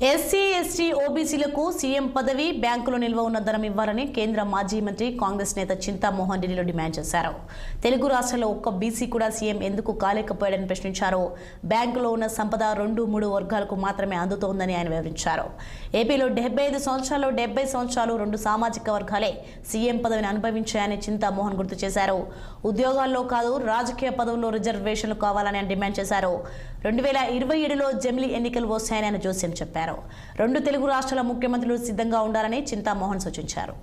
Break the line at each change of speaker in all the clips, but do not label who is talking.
SC ST ఓబీసీలకు CM పదవి బ్యాంకులో నిల్వ ఉన్న ధనం ఇవ్వాలని కేంద్ర మాజీ మంత్రి కాంగ్రెస్ నేత చింతామోహన్ ఢిల్లీలో డిమాండ్ చేశారు. తెలుగు రాష్ట్రాల్లో ఒక్క బీసీ కూడా సీఎం ఎందుకు కాలేకపోయాడని ప్రశ్నించారు. బ్యాంకులో ఉన్న సంపద 2-3 వర్గాలకు మాత్రమే అందుతోందని ఆయన వివరించారు. ఏపీలో 75 సంవత్సరాల్లో 70 సంవత్సరాలు 2 సామాజిక వర్గాలే సీఎం పదవిని అనుభవించాయని చింతామోహన్ గుర్తు చేశారు. ఉద్యోగాల్లో కాదు రాజకీయ పదవుల్లో రిజర్వేషన్లు కావాలని ఆయన డిమాండ్ చేశారు. 2027లో జమిలీ ఎన్నికలు వస్తాయని ఆయన జోస్యం చెప్పారు. 2 తెలుగు రాష్ట్రాల ముఖ్యమంత్రులు సిద్ధంగా ఉండాలని చింతామోహన్ సూచించారు.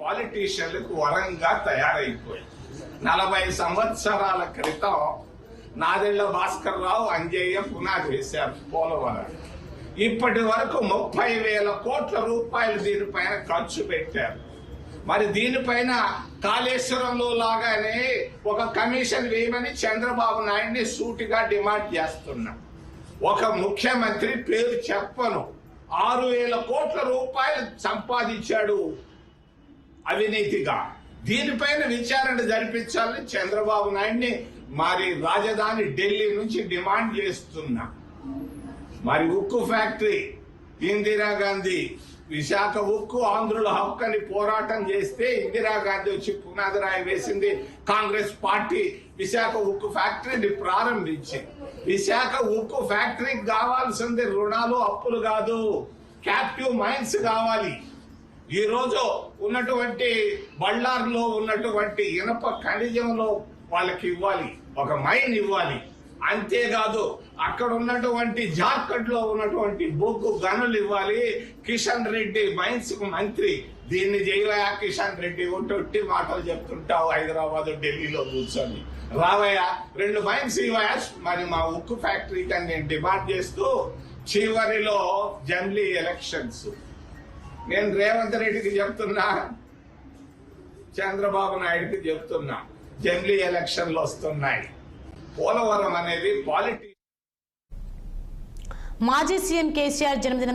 పాలిటీషియన్లకు వరంగా తయారైపోయి 40 సంవత్సరాల క్రితం నాదెళ్ల భాస్కర్ రావు అంజయ్య పునాది వేశారు పోలవరం. ఇప్పటి వరకు 30,000 కోట్ల రూపాయలు దీనిపైన ఖర్చు పెట్టారు. మరి దీనిపైన కాళేశ్వరంలో లాగానే ఒక కమిషన్ వేయమని చంద్రబాబు నాయుడిని సూటిగా డిమాండ్ చేస్తున్నా. ఒక ముఖ్యమంత్రి పేరు చెప్పను 6,000 కోట్ల రూపాయలు సంపాదించాడు అవినీతిగా. దీనిపైన విచారణ జరిపించాలని చంద్రబాబు నాయుడిని మరి రాజధాని ఢిల్లీ నుంచి డిమాండ్ చేస్తున్నా. మరి ఉక్కు ఫ్యాక్టరీ ఇందిరాగాంధీ విశాఖ ఉక్కు ఆంధ్రుల హక్కు అని పోరాటం చేస్తే ఇందిరాగాంధీ వచ్చి పునాది రాయి వేసింది. కాంగ్రెస్ పార్టీ విశాఖ ఉక్కు ఫ్యాక్టరీని ప్రారంభించింది. విశాఖ ఉక్కు ఫ్యాక్టరీకి కావాల్సింది రుణాలు అప్పులు కాదు, క్యాప్టివ్ మైన్స్ కావాలి. ఈ రోజు ఉన్నటువంటి బళ్ళార్లో ఉన్నటువంటి ఇనప ఖనిజంలో వాళ్ళకి ఇవ్వాలి, ఒక మైన్ ఇవ్వాలి. అంతేకాదు అక్కడ ఉన్నటువంటి జార్ఖండ్ లో ఉన్నటువంటి బొగ్గు గనులు ఇవ్వాలి. కిషన్ రెడ్డి మైన్స్ కు మంత్రి. దీన్ని చేయవయా కిషన్ రెడ్డి, ఒట్టి మాటలు చెప్తుంటావు హైదరాబాద్ ఢిల్లీలో కూర్చొని. రావయ్యా 2 మైన్స్ ఇవ్వయా మరి మా ఉక్కు ఫ్యాక్టరీకి అని నేను డిమాండ్ చేస్తూ చివరిలో జమిలీ ఎలక్షన్స్. నేను రేవంత్ రెడ్డికి చెప్తున్నా, చంద్రబాబు నాయుడికి చెప్తున్నా, జమిలీ ఎలక్షన్లు వస్తున్నాయి. పోలవరం అనేది పాలిటిక్స్.
మాజీ సీఎం కేసీఆర్ జన్మదినం